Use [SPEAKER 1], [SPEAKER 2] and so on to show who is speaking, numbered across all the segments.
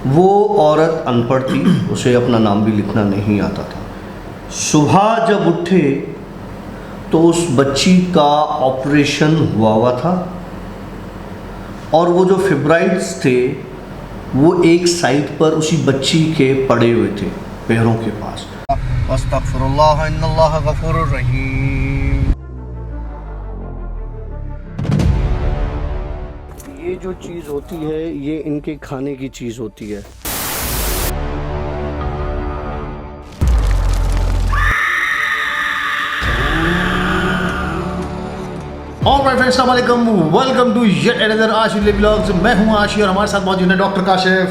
[SPEAKER 1] वो औरत अनपढ़ थी, उसे अपना नाम भी लिखना नहीं आता था। सुबह जब उठे तो उस बच्ची का ऑपरेशन हुआ था और वो जो फिब्राइड्स थे वो एक साइड पर उसी बच्ची के पड़े हुए थे पैरों के पास। अस्तगफिरुल्लाह इन्नल्लाह गफूरुर रहीम। ये जो चीज़ होती है ये इनके खाने की चीज़ होती है।
[SPEAKER 2] ऑलराइट फ्रेंड्स, अस्सलाम वालेकुम, वेलकम टू येट अनदर आशी व्लॉग्स। मैं हूं आशी और हमारे साथ मौजूद है डॉक्टर काशिफ।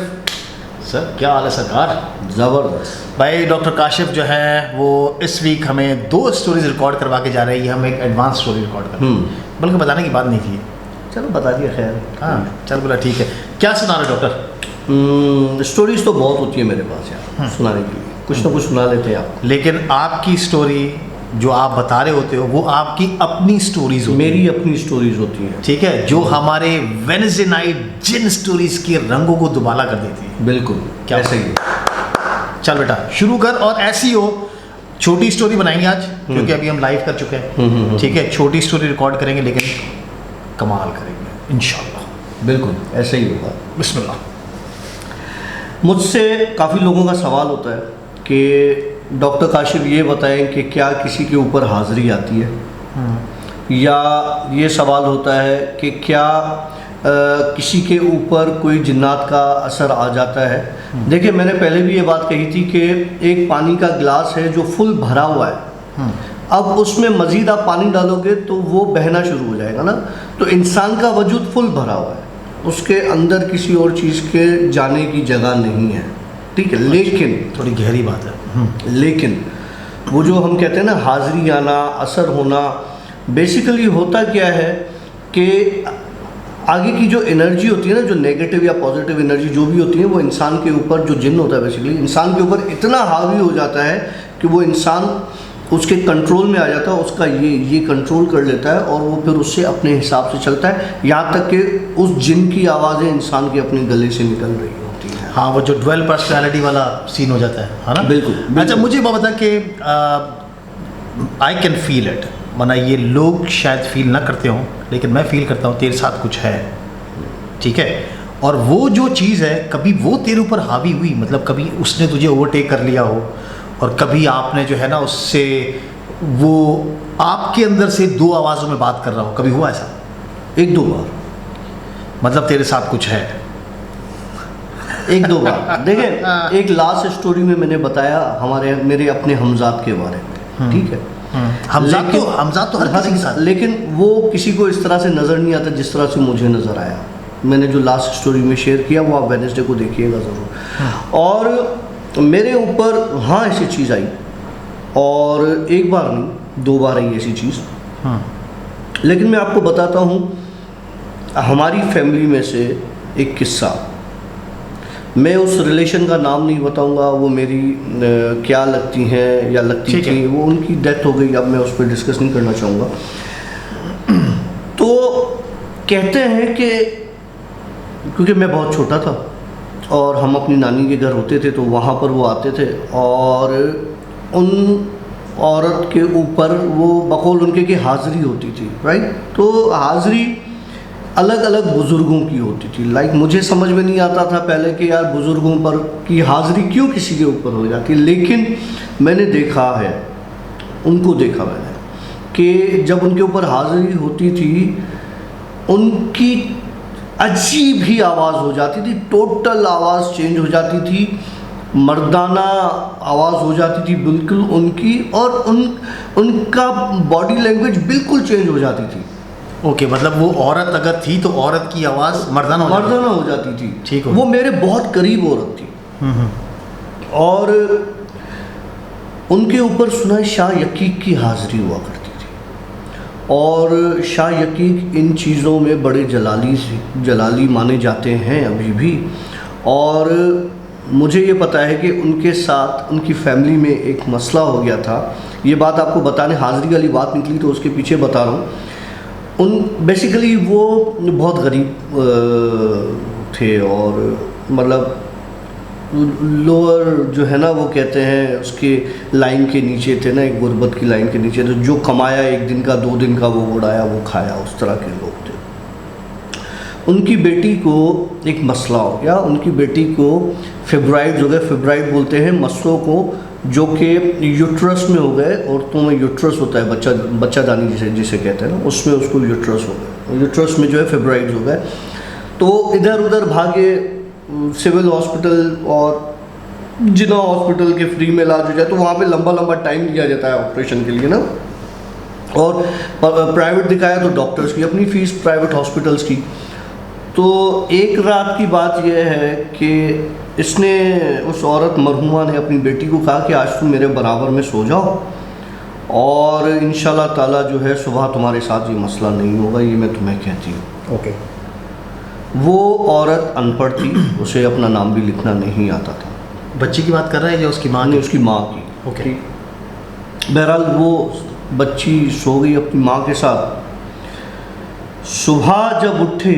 [SPEAKER 2] सर क्या हाल है सरकार?
[SPEAKER 1] ज़बरदस्त
[SPEAKER 2] भाई डॉक्टर काशिफ जो है वो इस वीक हमें 2 स्टोरीज रिकॉर्ड करवा के जा रही है। हम एक एडवांस स्टोरी रिकॉर्ड कर रहे हैं, बल्कि बताने की बात नहीं थी।
[SPEAKER 1] चलो बता दिया, खैर।
[SPEAKER 2] हाँ चल बोला ठीक है। क्या सुना रहे डॉक्टर?
[SPEAKER 1] स्टोरीज तो बहुत होती है मेरे पास यार, सुनाने के लिए कुछ ना कुछ सुना लेते हैं आपको।
[SPEAKER 2] लेकिन आपकी स्टोरी जो आप बता रहे होते हो वो आपकी अपनी स्टोरीज होती
[SPEAKER 1] मेरी अपनी स्टोरीज होती हैं,
[SPEAKER 2] ठीक है, जो हमारे वेडनेसडे नाइट जिन स्टोरीज के रंगों को दुबाला कर देती है।
[SPEAKER 1] बिल्कुल
[SPEAKER 2] क्या
[SPEAKER 1] ऐसे ही।
[SPEAKER 2] चल बेटा शुरू कर, और ऐसी हो छोटी स्टोरी बनाएंगे आज, क्योंकि अभी हम लाइव कर चुके हैं। ठीक है, छोटी स्टोरी रिकॉर्ड करेंगे लेकिन कमाल करेंगे इंशाल्लाह।
[SPEAKER 1] बिल्कुल ऐसे ही होगा।
[SPEAKER 2] बिस्मिल्लाह।
[SPEAKER 1] मुझसे काफ़ी लोगों का सवाल होता है कि डॉक्टर काशिफ ये बताएं कि क्या किसी के ऊपर हाज़री आती है, या ये सवाल होता है कि क्या किसी के ऊपर कोई जिन्नात का असर आ जाता है। देखिए मैंने पहले भी ये बात कही थी कि एक पानी का गिलास है जो फुल भरा हुआ है, अब उसमें मज़ीद आप पानी डालोगे तो वो बहना शुरू हो जाएगा ना। तो इंसान का वजूद फुल भरा हुआ है, उसके अंदर किसी और चीज़ के जाने की जगह नहीं है, ठीक है। लेकिन
[SPEAKER 2] थोड़ी गहरी बात है।
[SPEAKER 1] लेकिन वो जो हम कहते हैं ना हाज़री आना, असर होना, बेसिकली होता क्या है कि आगे की जो एनर्जी होती है ना, जो नेगेटिव या पॉजिटिव एनर्जी जो भी होती है, वो इंसान के ऊपर, जो जिन्न होता है बेसिकली इंसान के ऊपर इतना हावी हो जाता है कि वो इंसान उसके कंट्रोल में आ जाता है, उसका ये कंट्रोल कर लेता है और वो फिर उससे अपने हिसाब से चलता है, यहाँ तक कि उस जिन्न की आवाज़ें इंसान के अपने गले से निकल रही होती हैं।
[SPEAKER 2] हाँ, वो जो ड्वेल पर्सनैलिटी वाला सीन हो जाता है ना।
[SPEAKER 1] बिल्कुल।
[SPEAKER 2] अच्छा मुझे बात बता कि आई कैन फील इट, वरना ये लोग शायद फील ना करते हों, लेकिन मैं फील करता हूँ तेरे साथ कुछ है, ठीक है। और वो जो चीज़ है, कभी वो तेरे ऊपर हावी हुई, मतलब कभी उसने तुझे ओवरटेक कर लिया हो, और कभी आपने जो है ना उससे, वो आपके अंदर से 2 आवाज़ों में बात कर रहा हो, कभी हुआ ऐसा?
[SPEAKER 1] 1-2 बार,
[SPEAKER 2] मतलब तेरे साथ कुछ है
[SPEAKER 1] 1-2 बार। देखिए एक लास्ट स्टोरी में मैंने बताया मेरे अपने हमजाद के बारे में, ठीक है।
[SPEAKER 2] हमजाद तो हर किसी के साथ,
[SPEAKER 1] लेकिन वो किसी को इस तरह से नज़र नहीं आता जिस तरह से मुझे नज़र आया। मैंने जो लास्ट स्टोरी में शेयर किया वो आप वेडनेसडे को देखिएगा ज़रूर। और मेरे ऊपर हाँ ऐसी चीज़ आई, और 1 बार नहीं 2 बार आई ऐसी चीज़। लेकिन मैं आपको बताता हूँ हमारी फैमिली में से एक किस्सा। मैं उस रिलेशन का नाम नहीं बताऊंगा, वो मेरी क्या लगती हैं या लगती थी, वो उनकी डेथ हो गई, अब मैं उस पर डिस्कस नहीं करना चाहूँगा। तो कहते हैं कि क्योंकि मैं बहुत छोटा था और हम अपनी नानी के घर होते थे, तो वहाँ पर वो आते थे और उन औरत के ऊपर वो बकौल उनके की हाज़री होती थी, राइट। तो हाज़री अलग अलग बुज़ुर्गों की होती थी। लाइक मुझे समझ में नहीं आता था पहले कि यार बुज़ुर्गों पर की हाज़री क्यों किसी के ऊपर हो जाती, लेकिन मैंने देखा है, उनको देखा मैंने कि जब उनके ऊपर हाज़री होती थी उनकी अजीब ही आवाज़ हो जाती थी, टोटल आवाज़ चेंज हो जाती थी, मर्दाना आवाज़ हो जाती थी बिल्कुल उनकी, और उनका बॉडी लैंग्वेज बिल्कुल चेंज हो जाती थी।
[SPEAKER 2] ओके, मतलब वो औरत अगर थी तो औरत की आवाज़ मर्दाना
[SPEAKER 1] हो जाती थी,
[SPEAKER 2] ठीक है।
[SPEAKER 1] वो मेरे बहुत करीब औरत थी, और उनके ऊपर सुना शाह यकीक की हाज़री हुआ करती थी, और शाह यकीक इन चीज़ों में बड़े जलाली माने जाते हैं अभी भी। और मुझे ये पता है कि उनके साथ उनकी फैमिली में एक मसला हो गया था। ये बात आपको बताने, हाज़री वाली बात निकली तो उसके पीछे बता रहा हूँ। बेसिकली वो बहुत गरीब थे, और मतलब लोअर जो है ना, वो कहते हैं उसके लाइन के नीचे थे ना, एक गुर्बत की लाइन के नीचे, तो जो कमाया 1 दिन का 2 दिन का वो उड़ाया वो खाया, उस तरह के लोग थे। उनकी बेटी को एक मसला हो गया, उनकी बेटी को फिब्राइड्स हो गए। फिब्राइड बोलते हैं मस्सों को जो कि यूट्रस में हो गए, औरतों में यूट्रस होता है, बच्चादानी जिसे कहते हैं ना, उसमें उसको यूट्रस हो गए, यूट्रस में जो है फिब्राइड्स हो गए। तो इधर उधर भागे, सिविल हॉस्पिटल और जिना हॉस्पिटल के फ्री में इलाज हो जाए, तो वहाँ पे लंबा लंबा टाइम दिया जाता है ऑपरेशन के लिए ना। और प्राइवेट दिखाया तो डॉक्टर्स की अपनी फ़ीस, प्राइवेट हॉस्पिटल्स की। तो एक रात की बात यह है कि इसने, उस औरत मरहुमा ने अपनी बेटी को कहा कि आज तुम मेरे बराबर में सो जाओ और इंशाल्लाह ताला जो है सुबह तुम्हारे साथ ये मसला नहीं होगा, ये मैं तुम्हें कहती हूँ।
[SPEAKER 2] ओके।
[SPEAKER 1] वो औरत अनपढ़ थी, उसे अपना नाम भी लिखना नहीं आता था।
[SPEAKER 2] बच्ची की बात कर रहा है या उसकी माँ
[SPEAKER 1] ने
[SPEAKER 2] की?
[SPEAKER 1] उसकी माँ की।
[SPEAKER 2] ओके।
[SPEAKER 1] बहरहाल वो बच्ची सो गई अपनी माँ के साथ। सुबह जब उठे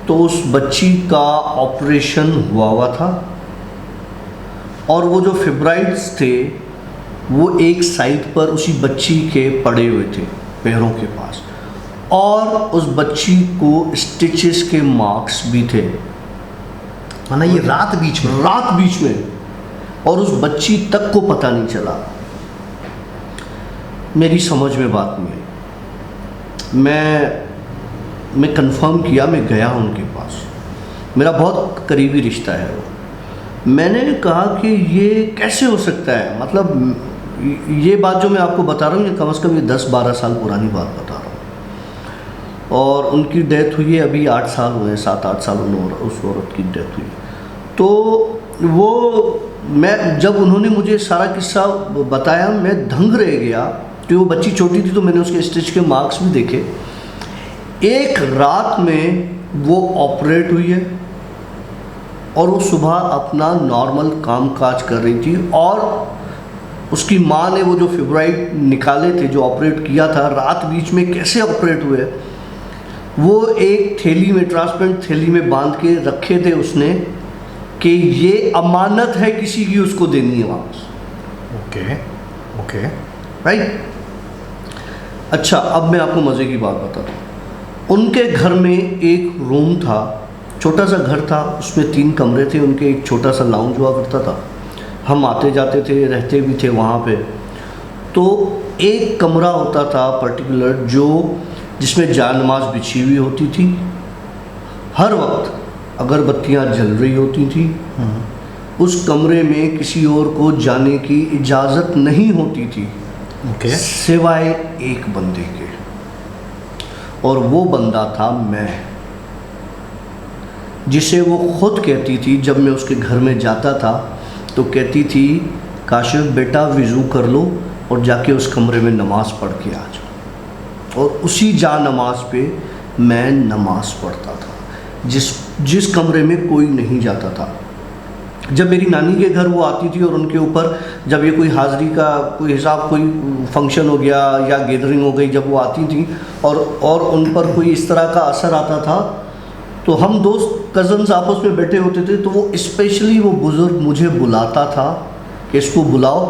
[SPEAKER 1] तो उस बच्ची का ऑपरेशन हुआ था और वो जो फिब्राइड्स थे वो एक साइड पर उसी बच्ची के पड़े हुए थे पैरों के पास, और उस बच्ची को स्टिचेस के मार्क्स भी थे।
[SPEAKER 2] माना ये रात बीच में, और उस बच्ची तक को पता नहीं चला। मेरी समझ में बात नहीं आई। मैं कंफर्म किया, मैं गया उनके पास, मेरा बहुत करीबी रिश्ता है वो। मैंने कहा कि ये कैसे हो सकता है, मतलब ये बात जो मैं आपको बता रहा हूँ ये कम से कम ये 10-12 साल पुरानी बात बता रहा हूँ, और उनकी डेथ हुई है अभी 8 साल हुए, 7-8 साल उस औरत की डेथ हुई। तो वो, मैं जब उन्होंने मुझे सारा किस्सा बताया मैं दंग रह गया कि वो बच्ची छोटी थी, तो मैंने उसके स्टिच के मार्क्स भी देखे। एक रात में वो ऑपरेट हुई है और वो सुबह अपना नॉर्मल काम काज कर रही थी, और उसकी माँ ने वो जो फिब्राइड निकाले थे, जो ऑपरेट किया था, रात बीच में कैसे ऑपरेट हुए, वो एक थैली में, ट्रांसपेरेंट थैली में बांध के रखे थे उसने कि ये अमानत है किसी की, उसको देनी है वापस। ओके।
[SPEAKER 1] राइट। अच्छा, अब मैं आपको मज़े की बात बताता हूँ। उनके घर में एक रूम था, छोटा सा घर था, उसमें 3 कमरे थे, उनके एक छोटा सा लाउंज हुआ करता था, हम आते जाते थे, रहते भी थे वहाँ पे। तो एक कमरा होता था पर्टिकुलर जिसमें जान-नमाज बिछी हुई होती थी, हर वक्त अगरबत्तियाँ जल रही होती थी, उस कमरे में किसी और को जाने की इजाज़त नहीं होती थी, सिवाय एक बंदे के, और वो बंदा था मैं, जिसे वो खुद कहती थी, जब मैं उसके घर में जाता था तो कहती थी काशिफ बेटा वज़ू कर लो और जाके उस कमरे में नमाज़ पढ़ के आ जाओ। और उसी जा नमाज पे मैं नमाज़ पढ़ता था, जिस कमरे में कोई नहीं जाता था। जब मेरी नानी के घर वो आती थी और उनके ऊपर जब ये कोई हाज़री का कोई हिसाब, कोई फंक्शन हो गया या गैदरिंग हो गई, जब वो आती थी और उन पर कोई इस तरह का असर आता था, तो हम दोस्त कज़न्स आपस में बैठे होते थे, तो वो स्पेशली वो बुज़ुर्ग मुझे बुलाता था कि इसको बुलाओ।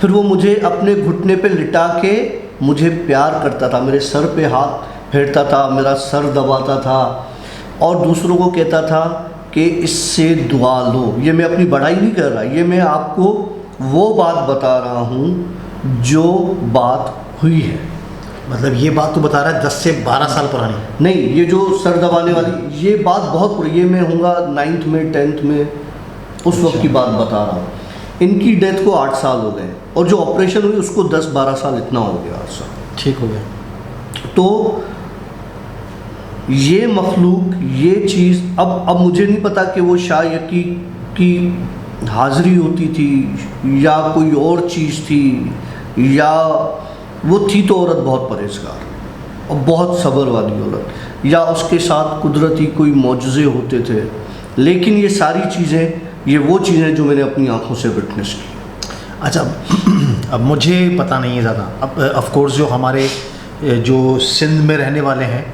[SPEAKER 1] फिर वो मुझे अपने घुटने पे लिटा के मुझे प्यार करता था, मेरे सर पे हाथ फेरता था, मेरा सर दबाता था और दूसरों को कहता था कि इससे दुआ लो। ये मैं अपनी बड़ाई नहीं कर रहा, ये मैं आपको वो बात बता रहा हूँ जो बात हुई है।
[SPEAKER 2] मतलब ये बात तो बता रहा है 10 से 12 साल पुरानी?
[SPEAKER 1] नहीं, ये जो सर दबाने वाली ये बात बहुत पुरानी, ये मैं हूँगा 9th में 10th में, उस वक्त की बात बता रहा हूँ। इनकी डेथ को 8 साल हो गए और जो ऑपरेशन हुई उसको 10-12 साल, इतना हो गया अर्सा।
[SPEAKER 2] ठीक हो गया।
[SPEAKER 1] तो ये मखलूक, ये चीज़, अब मुझे नहीं पता कि वो शायद की हाज़री होती थी या कोई और चीज़ थी, या वो थी तो औरत बहुत परहेज़गार और बहुत सब्र वाली औरत, या उसके साथ कुदरती कोई मौजज़े होते थे। लेकिन ये सारी चीज़ें, ये वो चीज़ें जो मैंने अपनी आँखों से विटनेस की।
[SPEAKER 2] अच्छा, अब मुझे पता नहीं है ज़्यादा, अब ऑफ कोर्स जो हमारे जो सिंध में रहने वाले हैं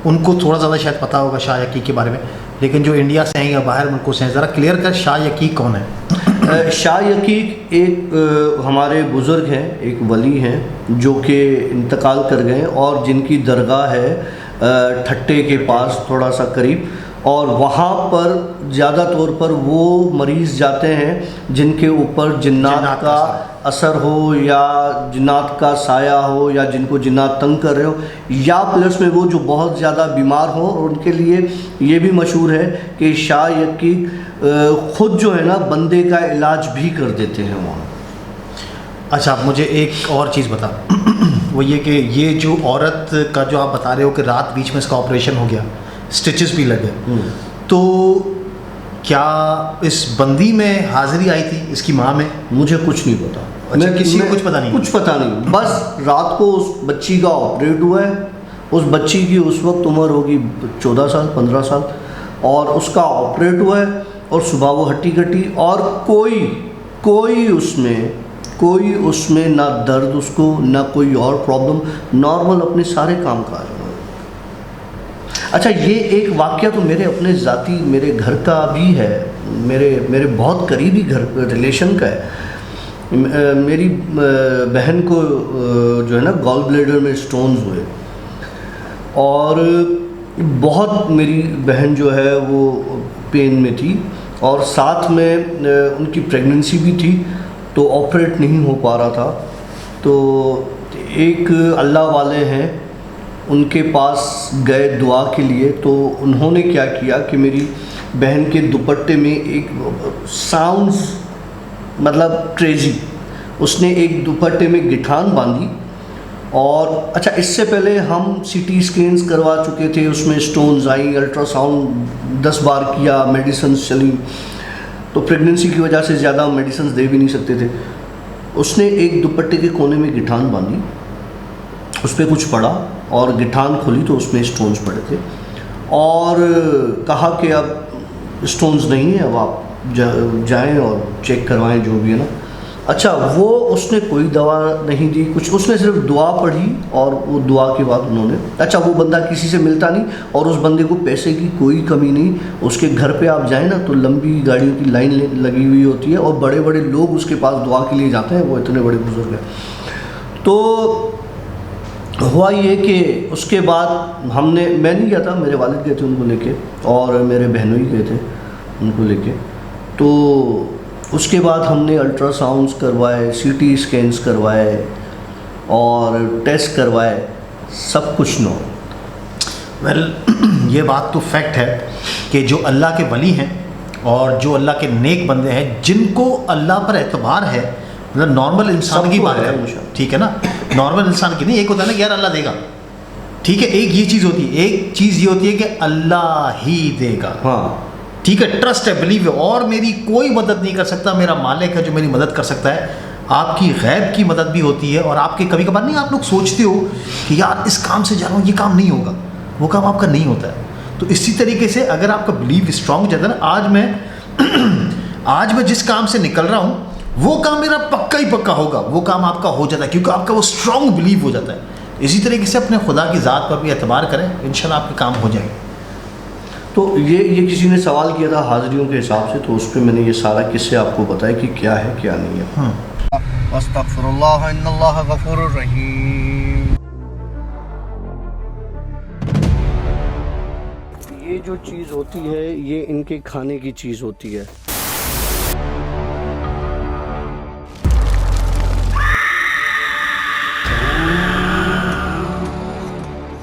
[SPEAKER 2] उनको थोड़ा ज़्यादा शायद पता होगा शाह यकी के बारे में। लेकिन जो इंडिया से हैं या बाहर मुल्कों से हैं, ज़रा क्लियर कर शाह यकीक कौन है?
[SPEAKER 1] शाह यकीक एक हमारे बुज़ुर्ग हैं, एक वली हैं जो कि इंतकाल कर गए और जिनकी दरगाह है ठट्टे के पास थोड़ा सा करीब, और वहाँ पर ज़्यादा तौर पर वो मरीज़ जाते हैं जिनके ऊपर जिन्नात का असर हो या जिन्नात का साया हो या जिनको जिन्नात तंग कर रहे हो, या प्लस में वो जो बहुत ज़्यादा बीमार हो, और उनके लिए ये भी मशहूर है कि शाह यकीक ख़ुद जो है ना बंदे का इलाज भी कर देते हैं वहाँ।
[SPEAKER 2] अच्छा, आप मुझे एक और चीज़ बता वो ये कि ये जो औरत का जो आप बता रहे हो कि रात बीच में इसका ऑपरेशन हो गया, स्टिचेस भी लगे, तो क्या इस बंदी में हाजिरी आई थी इसकी माँ में?
[SPEAKER 1] मुझे कुछ नहीं पता।
[SPEAKER 2] अच्छा, किसी को कुछ पता नहीं?
[SPEAKER 1] कुछ पता नहीं, बस रात को उस बच्ची का ऑपरेट हुआ है। उस बच्ची की उस वक्त उम्र होगी 14 साल 15 साल, और उसका ऑपरेट हुआ है और सुबह वो हट्टी कट्टी, और कोई उसमें ना दर्द उसको, ना कोई और प्रॉब्लम, नॉर्मल अपने सारे काम काज। अच्छा, ये एक वाक़या तो मेरे अपने ज़ाती मेरे घर का भी है, मेरे बहुत करीबी घर रिलेशन का है। मेरी बहन को जो है ना गॉल ब्लैडर में स्टोन्स हुए, और बहुत मेरी बहन जो है वो पेन में थी, और साथ में उनकी प्रेगनेंसी भी थी, तो ऑपरेट नहीं हो पा रहा था। तो एक अल्लाह वाले हैं, उनके पास गए दुआ के लिए, तो उन्होंने क्या किया कि मेरी बहन के दुपट्टे में एक साउंड्स मतलब क्रेजी, उसने एक दुपट्टे में गिठान बांधी। और अच्छा, इससे पहले हम सीटी स्कैन्स करवा चुके थे, उसमें स्टोन्स आई, अल्ट्रासाउंड 10 बार किया, मेडिसिन चली, तो प्रेगनेंसी की वजह से ज़्यादा मेडिसिन दे भी नहीं सकते थे। उसने एक दुपट्टे के कोने में गिठान बांधी, उस पर कुछ पड़ा, और गिठान खोली तो उसमें स्टोन्स पड़े थे, और कहा कि अब स्टोन्स नहीं है, अब आप जाएं और चेक करवाएं जो भी है ना। अच्छा, वो उसने कोई दवा नहीं दी, कुछ उसने सिर्फ दुआ पढ़ी, और वो दुआ के बाद उन्होंने, अच्छा वो बंदा किसी से मिलता नहीं, और उस बंदे को पैसे की कोई कमी नहीं, उसके घर पे आप जाएं ना तो लंबी गाड़ियों की लाइन लगी हुई होती है, और बड़े बड़े लोग उसके पास दुआ के लिए जाते हैं, वो इतने बड़े बुजुर्ग हैं। तो हुआ ये कि उसके बाद मैं नहीं गया था, मेरे वालिद गए थे उनको लेके, और मेरे बहनों ही गए थे उनको लेके। तो उसके बाद हमने अल्ट्रासाउंड्स करवाए, सीटी स्कैन्स करवाए, और टेस्ट करवाए, सब कुछ नॉर्मल।
[SPEAKER 2] वेल ये बात तो फैक्ट है कि जो अल्लाह के वली हैं और जो अल्लाह के नेक बंदे हैं, जिनको अल्लाह पर एतबार है, मतलब नॉर्मल इंसान की बात है, ठीक है ना, नॉर्मल इंसान की नहीं। एक होता है ना कि यार अल्लाह देगा, ठीक है, एक ये चीज़ होती है, एक चीज़ ये होती है कि अल्लाह ही देगा,
[SPEAKER 1] हाँ
[SPEAKER 2] ठीक है, ट्रस्ट है, बिलीव है, और मेरी कोई मदद नहीं कर सकता, मेरा मालिक है जो मेरी मदद कर सकता है। आपकी गैब की मदद भी होती है, और आपके कभी कभार नहीं, आप लोग सोचते हो कि यार इस काम से जा रहा हूँ, ये काम नहीं होगा, वो काम आपका नहीं होता है। तो इसी तरीके से अगर आपका बिलीव स्ट्रांग हो जाता है ना, आज मैं जिस काम से निकल रहा हूँ वो काम मेरा पक्का ही पक्का होगा, वो काम आपका हो जाता है, क्योंकि आपका वो स्ट्रांग बिलीव हो जाता है। इसी तरीके से अपने खुदा की ज़ात पर भी एतबार करें, इंशाल्लाह आपके काम हो जाएंगे।
[SPEAKER 1] तो ये किसी ने सवाल किया था हाजिरियों के हिसाब से, तो उस पर मैंने ये सारा किस्से आपको बताया कि क्या है क्या नहीं है। अस्तगफिरुल्लाह इन्नल्लाह गफूरुर रहीम। ये जो चीज़ होती है, ये इनके खाने की चीज़ होती है।